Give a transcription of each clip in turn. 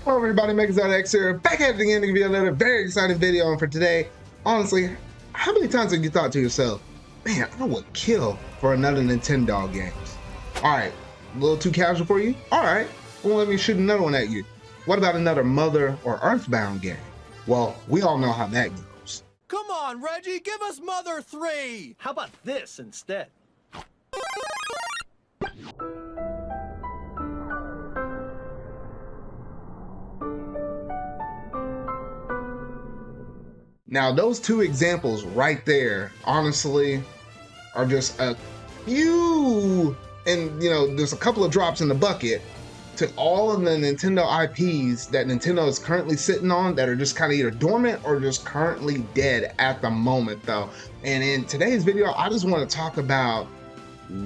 Hello everybody, Makers out of FZero, back at it again to give you another very exciting video. And for today, honestly, how many times have you thought to yourself, man, I would kill for another Nintendo games? Alright, a little too casual for you? Alright, well let me shoot another one at you. What about another Mother or Earthbound game? Well, we all know how that goes. Come on, Reggie, give us Mother 3! How about this instead? Now, those two examples right there, honestly, are just a few, and there's a couple of drops in the bucket to all of the Nintendo IPs that Nintendo is currently sitting on that are just kind of either dormant or just currently dead at the moment, though. And in today's video, I just want to talk about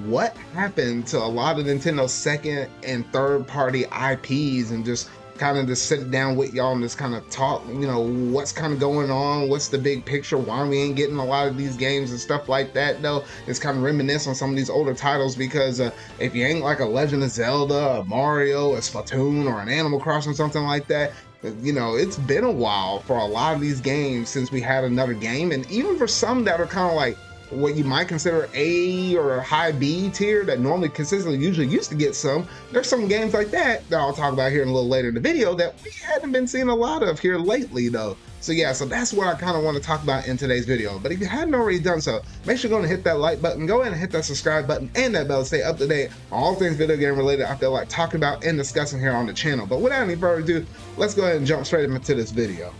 what happened to a lot of Nintendo's second and third party IPs and just kind of sit down with y'all and just kind of talk, what's kind of going on, what's the big picture, why we ain't getting a lot of these games and stuff like that, though. It's kind of reminisce on some of these older titles because if you ain't like a Legend of Zelda, a Mario, a Splatoon, or an Animal Crossing, something like that, it's been a while for a lot of these games since we had another game. And even for some that are kind of like what you might consider A or high B tier that normally consistently usually used to get some, there's some games like that I'll talk about here in a little later in the video that we hadn't been seeing a lot of here lately, though. So yeah, so that's what I kind of want to talk about in today's video. But if you hadn't already done so, make sure you're going to hit that like button, go ahead and hit that subscribe button and that bell to stay up to date on all things video game related I feel like talking about and discussing here on the channel. But without any further ado, let's go ahead and jump straight into this video.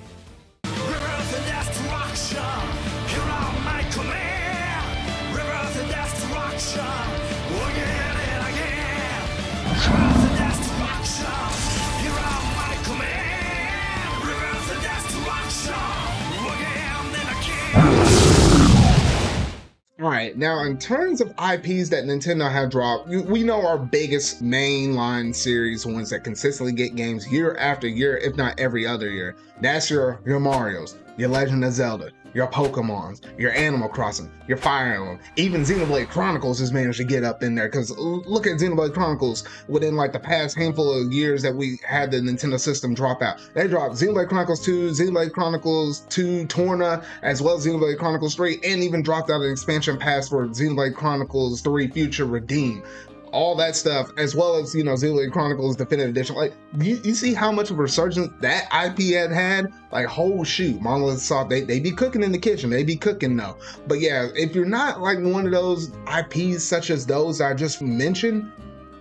Alright, now in terms of IPs that Nintendo have dropped, we know our biggest mainline series, ones that consistently get games year after year, if not every other year. That's your Marios, your Legend of Zelda, your Pokemons, your Animal Crossing, your Fire Emblem. Even Xenoblade Chronicles has managed to get up in there, because look at Xenoblade Chronicles within like the past handful of years that we had the Nintendo system drop out. They dropped Xenoblade Chronicles 2, Xenoblade Chronicles 2 Torna, as well as Xenoblade Chronicles 3, and even dropped out an expansion pass for Xenoblade Chronicles 3 Future Redeem. All that stuff, as well as, Xenoblade Chronicles Definitive Edition. Like, you see how much of a resurgence that IP had? Like, whole shoot, Monolith Soft, they be cooking in the kitchen. They be cooking, though. But yeah, if you're not like one of those IPs such as those I just mentioned,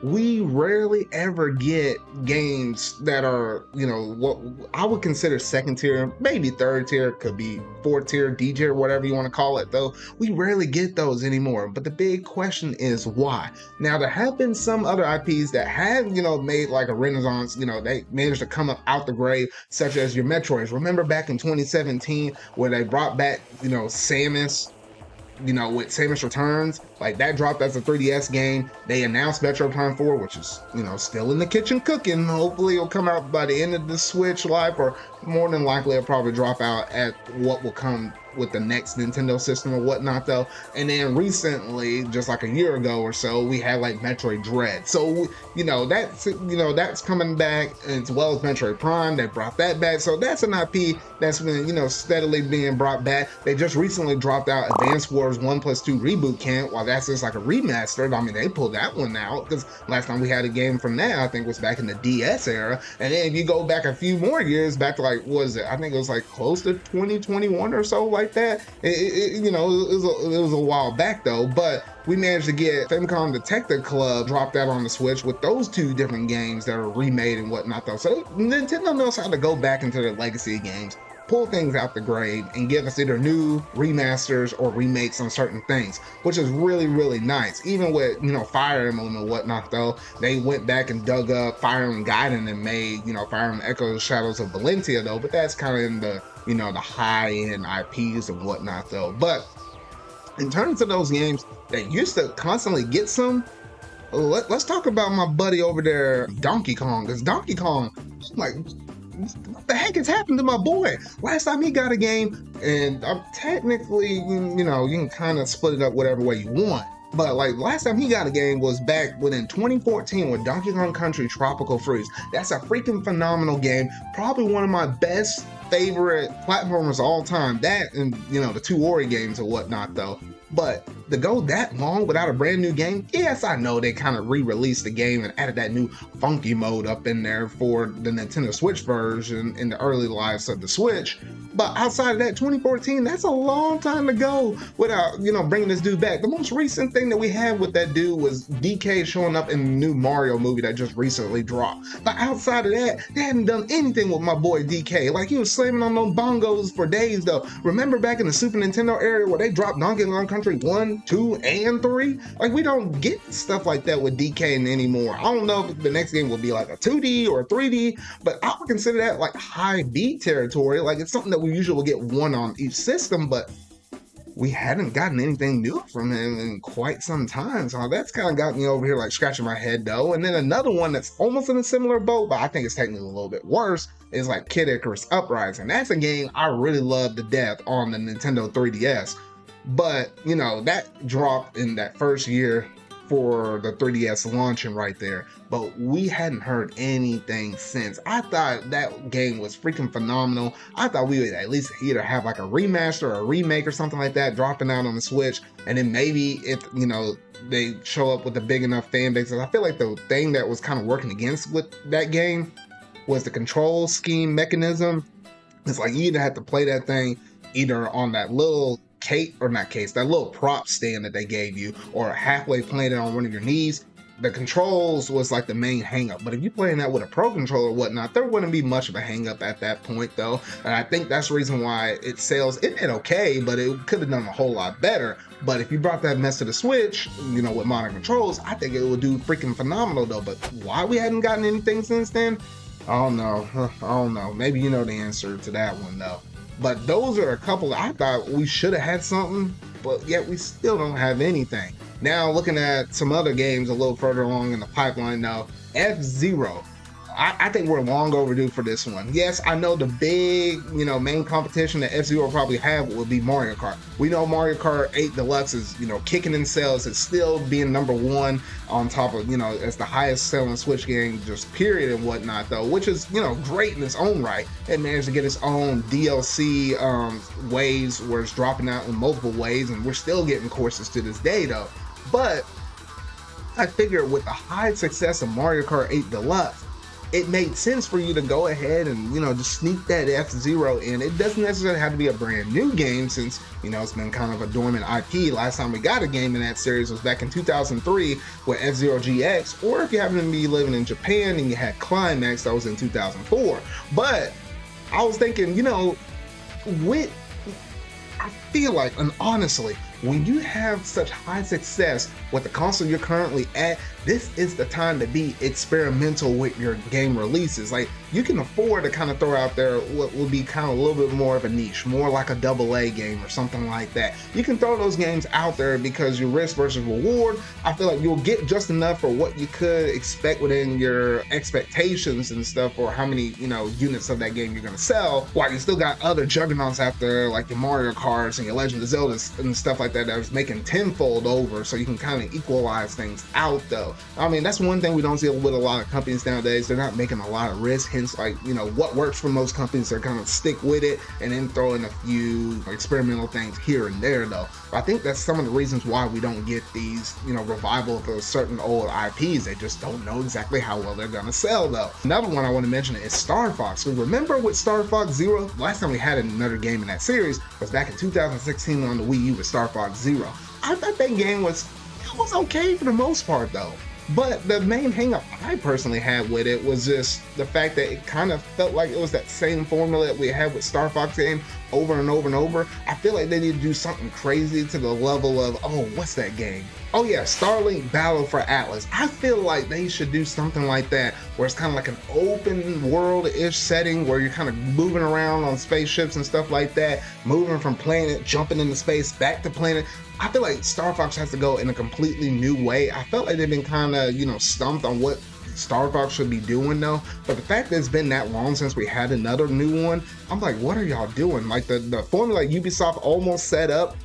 we rarely ever get games that are, what I would consider second tier, maybe third tier, could be fourth tier, D tier, whatever you want to call it, though. We rarely get those anymore. But the big question is why? Now, there have been some other IPs that have, made like a renaissance, they managed to come up out the grave, such as your Metroids. Remember back in 2017 where they brought back, Samus, with Samus Returns, like that dropped as a 3DS game. They announced Metroid Prime 4, which is, still in the kitchen cooking. Hopefully it'll come out by the end of the Switch life, or more than likely it'll probably drop out at what will come with the next Nintendo system or whatnot, though. And then recently, just like a year ago or so, we had like Metroid Dread. So, that's coming back, as well as Metroid Prime. They brought that back. So that's an IP that's been, steadily being brought back. They just recently dropped out Advance Wars 1+2 Reboot Camp. While that's just like a remaster, I mean, they pulled that one out because last time we had a game from that, I think, was back in the DS era. And then if you go back a few more years, back to like, what was it? I think it was like close to 2021 or so, like that. It was a while back, though. But we managed to get Famicom Detective Club dropped out on the Switch with those two different games that are remade and whatnot, though. So Nintendo knows how to go back into their legacy games, pull things out the grave, and give us either new remasters or remakes on certain things, which is really, really nice. Even with, Fire Emblem and whatnot, though, they went back and dug up Fire Emblem Gaiden and made, Fire Emblem Echo Shadows of Valentia, though, but that's kind of in the, the high-end IPs and whatnot, though. But in terms of those games that used to constantly get some, let's talk about my buddy over there, Donkey Kong, because Donkey Kong, like, what the heck has happened to my boy? Last time he got a game, and I'm technically, you can kind of split it up whatever way you want, But like last time he got a game was back within 2014 with Donkey Kong Country Tropical Freeze. That's a freaking phenomenal game. Probably one of my best favorite platformers of all time. That and the two Ori games and whatnot though. But to go that long without a brand new game, yes, I know they kind of re-released the game and added that new funky mode up in there for the Nintendo Switch version in the early lives of the Switch. But outside of that, 2014, that's a long time to go without, bringing this dude back. The most recent thing that we had with that dude was DK showing up in the new Mario movie that just recently dropped. But outside of that, they hadn't done anything with my boy DK. Like, he was slamming on those bongos for days, though. Remember back in the Super Nintendo era where they dropped Donkey Kong Country 1, 2, and 3? Like, we don't get stuff like that with DK anymore. I don't know if the next game will be like a 2D or a 3D, but I would consider that like high B territory. Like, it's something that we usually will get one on each system, but we hadn't gotten anything new from him in quite some time. So that's kind of got me over here like scratching my head though. And then another one that's almost in a similar boat, but I think it's technically a little bit worse, is like Icarus Uprising. That's a game I really love to death on the Nintendo 3DS. But, that dropped in that first year for the 3DS launching right there. But we hadn't heard anything since. I thought that game was freaking phenomenal. I thought we would at least either have like a remaster or a remake or something like that dropping out on the Switch. And then maybe if, they show up with a big enough fan base. I feel like the thing that was kind of working against with that game was the control scheme mechanism. It's like you either have to play that thing either on that little that little prop stand that they gave you, or halfway playing it on one of your knees. The controls was like the main hang-up, but if you're playing that with a pro controller or whatnot, there wouldn't be much of a hang-up at that point though. And I think that's the reason why it did okay, but it could have done a whole lot better. But if you brought that mess to the Switch, with modern controls, I think it would do freaking phenomenal though. But why we hadn't gotten anything since then, I don't know. Maybe you know the answer to that one though. But those are a couple I thought we should have had something, but yet we still don't have anything. Now looking at some other games a little further along in the pipeline now, FZero. I think we're long overdue for this one. Yes, I know the big, main competition that FZero probably have will be Mario Kart. We know Mario Kart 8 Deluxe is, kicking in sales. It's still being number one on top of, as the highest selling Switch game, just period and whatnot though, which is, great in its own right. It managed to get its own DLC waves where it's dropping out in multiple ways, and we're still getting courses to this day though. But I figured with the high success of Mario Kart 8 Deluxe, it made sense for you to go ahead and, just sneak that FZero in. It doesn't necessarily have to be a brand new game since, it's been kind of a dormant IP. Last time we got a game in that series was back in 2003 with F-Zero GX, or if you happen to be living in Japan and you had Climax, that was in 2004. But I was thinking, I feel like, and honestly, when you have such high success with the console you're currently at, this is the time to be experimental with your game releases. Like, you can afford to kind of throw out there what will be kind of a little bit more of a niche, more like a AA game or something like that. You can throw those games out there because your risk versus reward, I feel like you'll get just enough for what you could expect within your expectations and stuff, or how many, units of that game you're gonna sell, while you still got other juggernauts out there like your Mario Karts and your Legend of Zelda and stuff like that was making tenfold over, so you can kind of equalize things out though. I mean, that's one thing we don't see with a lot of companies nowadays. They're not making a lot of risk, hence like, what works for most companies, they're kind of stick with it and then throw in a few experimental things here and there though. But I think that's some of the reasons why we don't get these, revival of certain old IPs. They just don't know exactly how well they're gonna sell though. Another one I want to mention is Star Fox. We remember with Star Fox Zero, last time we had another game in that series was back in 2016 on the Wii U with Star Fox Zero. I thought that game was okay for the most part though. But the main hang-up I personally had with it was just the fact that it kind of felt like it was that same formula that we had with Star Fox game over and over and over. I feel like they need to do something crazy to the level of, what's that game? Oh yeah, Starlink Battle for Atlas. I feel like they should do something like that, where it's kind of like an open world-ish setting where you're kind of moving around on spaceships and stuff like that, moving from planet, jumping into space, back to planet. I feel like Star Fox has to go in a completely new way. I felt like they've been kind of, stumped on what Star Fox should be doing though. But the fact that it's been that long since we had another new one, I'm like, what are y'all doing? Like the formula Ubisoft almost set up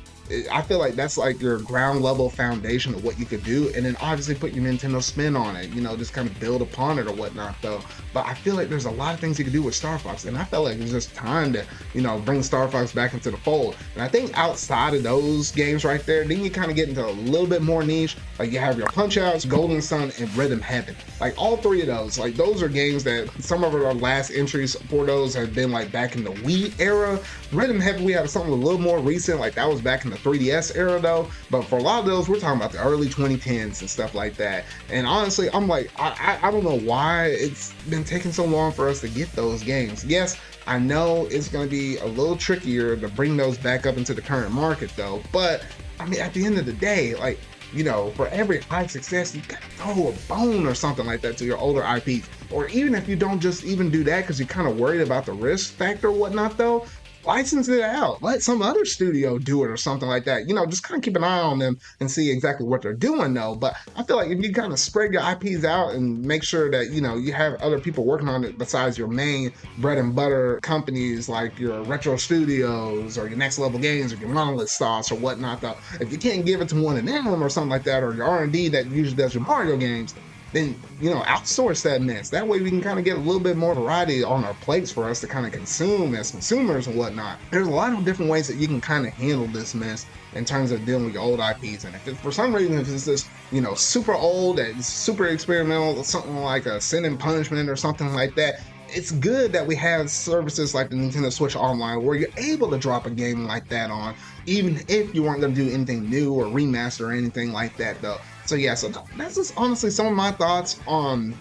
I feel like that's like your ground level foundation of what you could do, and then obviously put your Nintendo spin on it, you know, just kind of build upon it or whatnot though. But I feel like there's a lot of things you can do with Star Fox, and I felt like it was just time to, you know, bring Star Fox back into the fold. And I think outside of those games right there, then you kind of get into a little bit more niche. Like you have your Punch Outs, Golden Sun, and Rhythm Heaven. Like all three of those, like those are games that some of our last entries for those have been like back in the Wii era. Rhythm Heaven, we have something a little more recent, like that was back in the 3DS era though. But for a lot of those, we're talking about the early 2010s and stuff like that. And honestly, I'm like, I don't know why it's been taking so long for us to get those games. Yes, I know it's going to be a little trickier to bring those back up into the current market though. But I mean, at the end of the day, like, you know, for every high success, you gotta throw a bone or something like that to your older IPs. Or even if you don't just even do that because you're kind of worried about the risk factor or whatnot though, license it out. Let some other studio do it or something like that. You know, just kind of keep an eye on them and see exactly what they're doing though. But I feel like if you kind of spread your IPs out and make sure that, you know, you have other people working on it besides your main bread and butter companies like your Retro Studios or your Next Level Games or your Monolith Sauce or whatnot though. If you can't give it to one of them or something like that, or your R&D that usually does your Mario games, then, you know, outsource that mess. That way we can kind of get a little bit more variety on our plates for us to kind of consume as consumers and whatnot. There's a lot of different ways that you can kind of handle this mess in terms of dealing with your old IPs. And if it, for some reason, if it's just, you know, super old and super experimental, something like a Sin and Punishment or something like that, it's good that we have services like the Nintendo Switch Online where you're able to drop a game like that on, even if you weren't going to do anything new or remaster or anything like that though. So yeah, so that's just honestly some of my thoughts on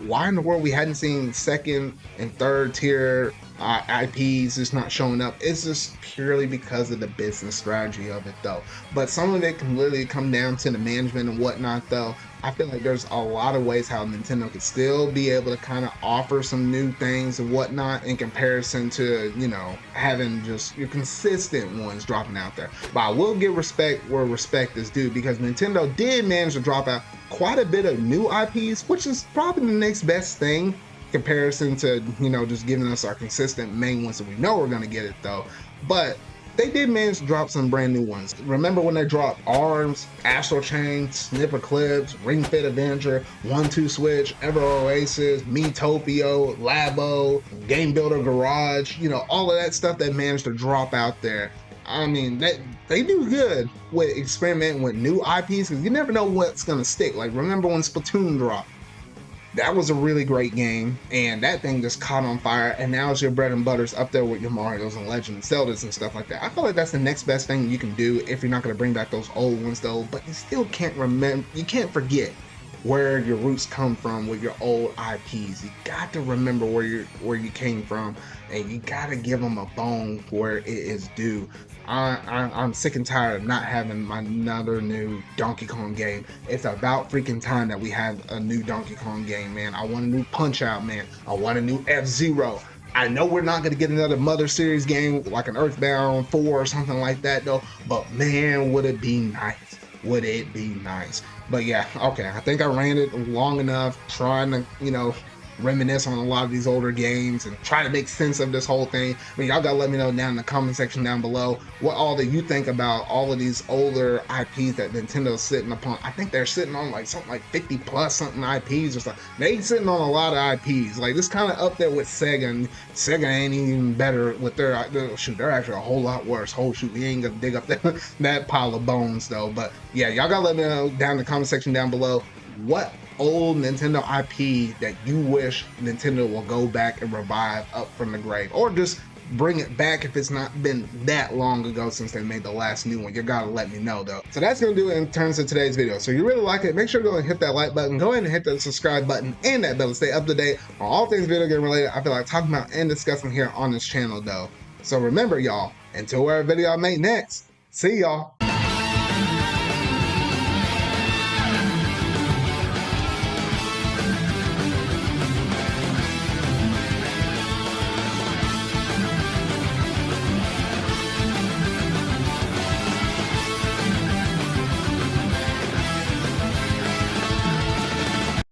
why in the world we hadn't seen second and third tier IPs just not showing up. It's just purely because of the business strategy of it though. But some of it can literally come down to the management and whatnot though. I feel like there's a lot of ways how Nintendo could still be able to kind of offer some new things and whatnot in comparison to, you know, having just your consistent ones dropping out there. But I will give respect where respect is due, because Nintendo did manage to drop out quite a bit of new IPs, which is probably the next best thing in comparison to, you know, just giving us our consistent main ones that we know we're going to get it though. But they did manage to drop some brand new ones. Remember when they dropped ARMS, Astral Chain, Snip Eclipse, Ring Fit Avenger, 1-2 Switch, Ever Oasis, Miitopia, Labo, Game Builder Garage, you know, all of that stuff that managed to drop out there. I mean, they do good with experimenting with new IPs because you never know what's going to stick. Like, remember when Splatoon dropped? That was a really great game, and that thing just caught on fire, and now it's your bread and butters up there with your Marios and Legends, Zeldas and stuff like that. I feel like that's the next best thing you can do if you're not going to bring back those old ones though, but you still can't remember, you can't forget where your roots come from with your old IPs. You got to remember where you came from, and you got to give them a bone where it is due. I'm sick and tired of not having another new Donkey Kong game. It's about freaking time that we have a new Donkey Kong game, man. I want a new Punch Out, man. I want a new FZero. I know we're not going to get another Mother Series game like an Earthbound 4 or something like that though, but man, would it be nice. Would it be nice. But yeah, okay, I think I ran it long enough trying to, you know, reminisce on a lot of these older games and try to make sense of this whole thing. I mean, y'all gotta let me know down in the comment section down below what all that you think about all of these older IPs that Nintendo's sitting upon. I think they're sitting on like something like 50 plus something IPs or something. They sitting on a lot of IPs. Like this kind of up there with Sega, and Sega ain't even better with their shoot. They're actually a whole lot worse. Oh shoot, we ain't gonna dig up that pile of bones though. But yeah, y'all gotta let me know down in the comment section down below what old Nintendo IP that you wish Nintendo will go back and revive up from the grave, or just bring it back if it's not been that long ago since they made the last new one. You gotta let me know though. So that's gonna do it in terms of today's video. So if you really like it, make sure to go and hit that like button, go ahead and hit that subscribe button and that bell to stay up to date on all things video game related I feel like talking about and discussing here on this channel though. So remember y'all, until whatever video I make next, see y'all.